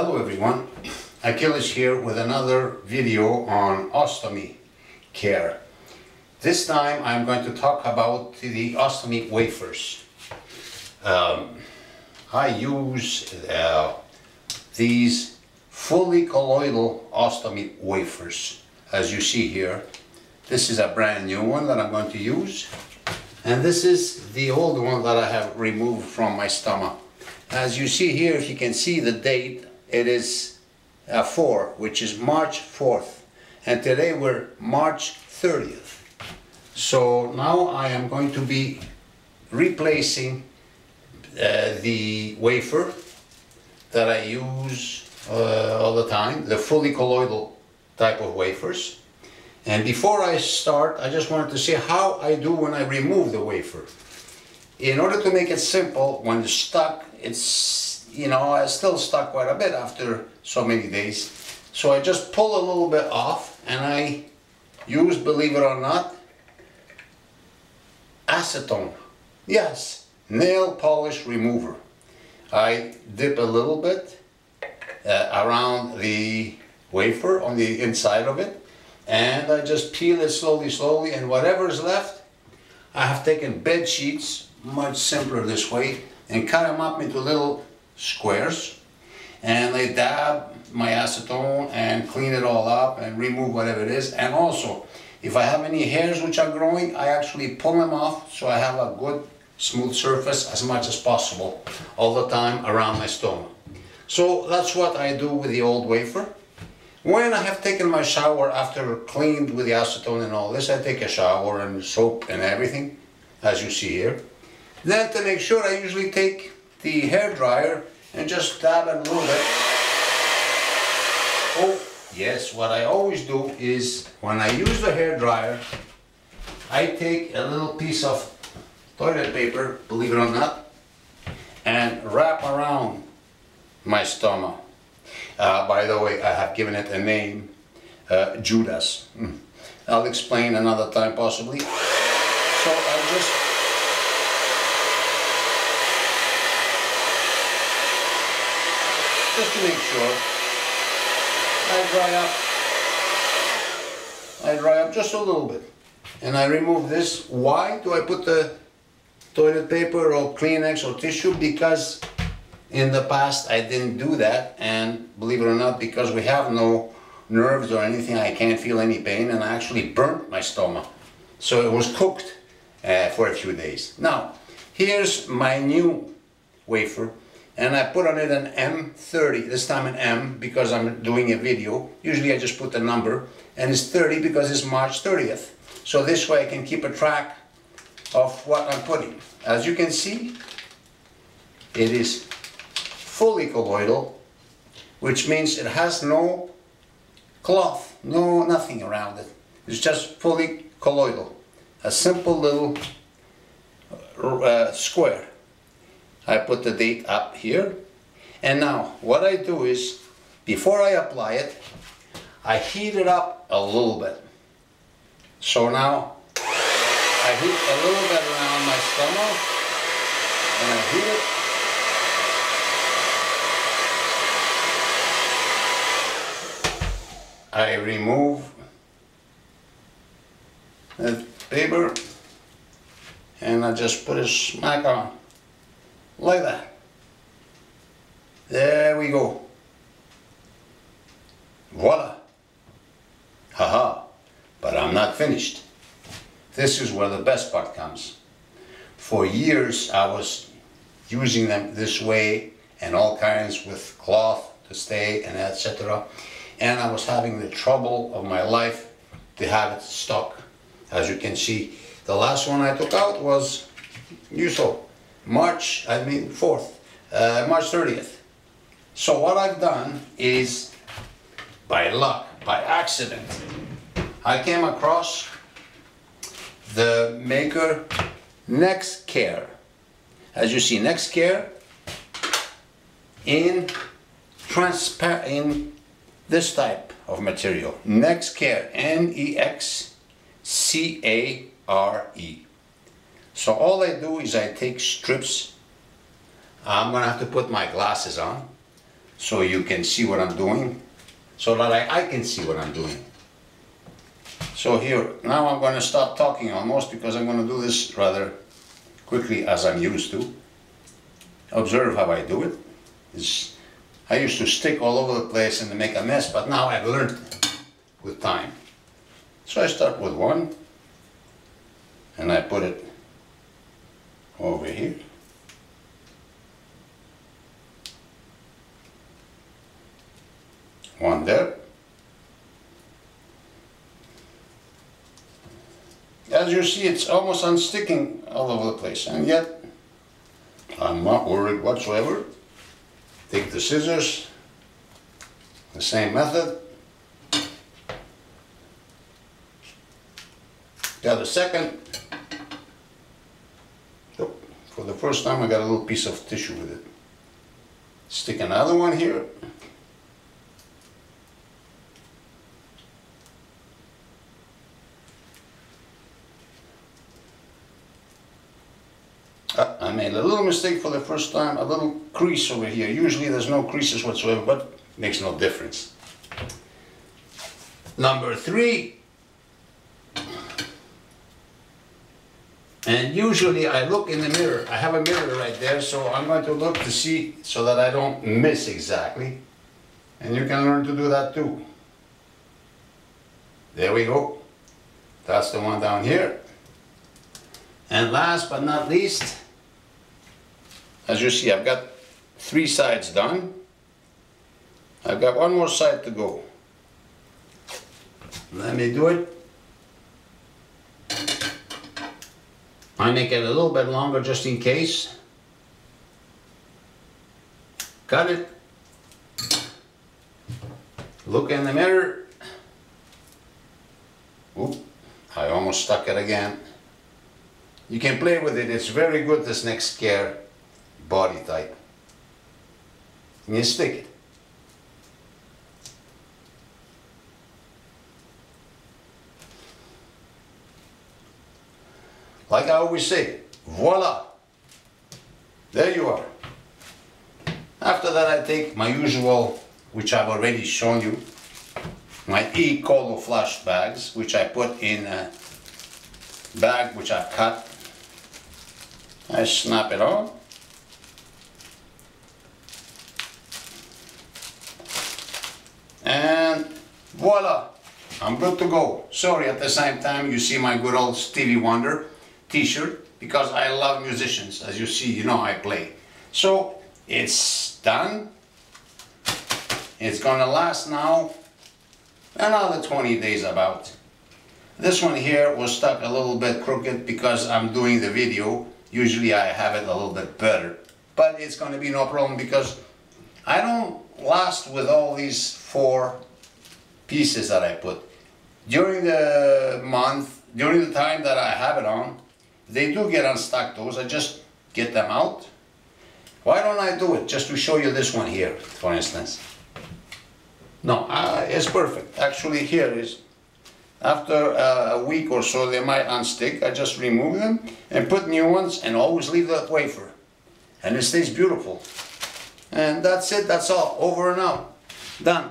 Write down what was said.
Hello everyone, Achilles here with another video on ostomy care. This time I'm going to talk about the ostomy wafers. I use these fully colloidal ostomy wafers. As you see here, this is a brand new one that I'm going to use, and this is the old one that I have removed from my stomach. As you see here, if you can see the date, it is 4, which is March 4th, and today we're March 30th. So now I am going to be replacing the wafer that I use all the time, the fully colloidal type of wafers. And before I start, I just wanted to see how I do when I remove the wafer. In order to make it simple, when it's stuck, it's still stuck quite a bit after so many days. So I just pull a little bit off, and I use, believe it or not, acetone. Yes, nail polish remover. I dip a little bit around the wafer on the inside of it, and I just peel it slowly, and whatever is left, I have taken bed sheets, much simpler this way, and cut them up into little squares, and I dab my acetone and clean it all up and remove whatever it is. And also, if I have any hairs which are growing, I actually pull them off so I have a good smooth surface as much as possible all the time around my stomach. So that's what I do with the old wafer. When I have taken my shower after cleaned with the acetone and all this, I take a shower and soap and everything, as you see here. Then to make sure, I usually take the hair dryer and just dab it a little bit. Oh yes, what I always do is when I use the hair dryer, I take a little piece of toilet paper, believe it or not, and wrap around my stomach. By the way, I have given it a name, Judas. I'll explain another time possibly. So I just to make sure, I dry up just a little bit, and I remove this. Why do I put the toilet paper or Kleenex or tissue? Because in the past I didn't do that, and believe it or not, because we have no nerves or anything, I can't feel any pain, and I actually burnt my stomach. So it was cooked for a few days. Now, here's my new wafer, and I put on it an M30, this time an M because I'm doing a video. Usually I just put the number, and it's 30 because it's March 30th. So this way I can keep a track of what I'm putting. As you can see, it is fully colloidal, which means it has no cloth, nothing around it. It's just fully colloidal. A simple little square. I put the date up here, and now what I do is, before I apply it, I heat it up a little bit. So now I heat a little bit around my stomach, and I heat it. I remove the paper, and I just put a smack on. Like that. There we go. Voila. Haha. But I'm not finished. This is where the best part comes. For years I was using them this way, and all kinds with cloth to stay and etc. And I was having the trouble of my life to have it stuck. As you can see, the last one I took out was, you saw, March 30th. So what I've done is, by luck, by accident, I came across the maker Nexcare. As you see, Nexcare in this type of material. Nexcare, N-E-X-C-A-R-E. So all I do is I take strips. I'm gonna have to put my glasses on so you can see what I'm doing, so that I can see what I'm doing. So here, now I'm going to stop talking almost, because I'm going to do this rather quickly as I'm used to. Observe how I do it. I used to stick all over the place and make a mess, but now I've learned with time. So I start with one, and I put it over here. One there. As you see, it's almost unsticking all over the place, and yet I'm not worried whatsoever. Take the scissors, the same method. Got a second. For the first time I got a little piece of tissue with it. Stick another one here. I made a little mistake for the first time, a little crease over here. Usually there's no creases whatsoever, but makes no difference. Number 3. And usually I look in the mirror. I have a mirror right there, so I'm going to look to see so that I don't miss exactly. And you can learn to do that too. There we go. That's the one down here. And last but not least, as you see, I've got 3 sides done. I've got one more side to go. Let me do it. I make it a little bit longer just in case. Cut it. Look in the mirror. Oop, I almost stuck it again. You can play with it. It's very good, this Nexcare body type. And you stick it. Like I always say, voila! There you are. After that I take my usual, which I've already shown you, my e-colo-flush bags, which I put in a bag which I've cut. I snap it on. And voila! I'm good to go. Sorry, at the same time you see my good old Stevie Wonder t-shirt, because I love musicians. As you see, you know I play. So it's done. It's gonna last now another 20 days about. This one here was stuck a little bit crooked because I'm doing the video. Usually I have it a little bit better, but it's gonna be no problem because I don't last with all these 4 pieces that I put. During the month, during the time that I have it on, they do get unstuck, those. I just get them out. Why don't I do it just to show you this one here, for instance? No, it's perfect. Actually, here is, after a week or so, they might unstick. I just remove them and put new ones, and always leave that wafer. And it stays beautiful. And that's it, that's all. Over and out. Done.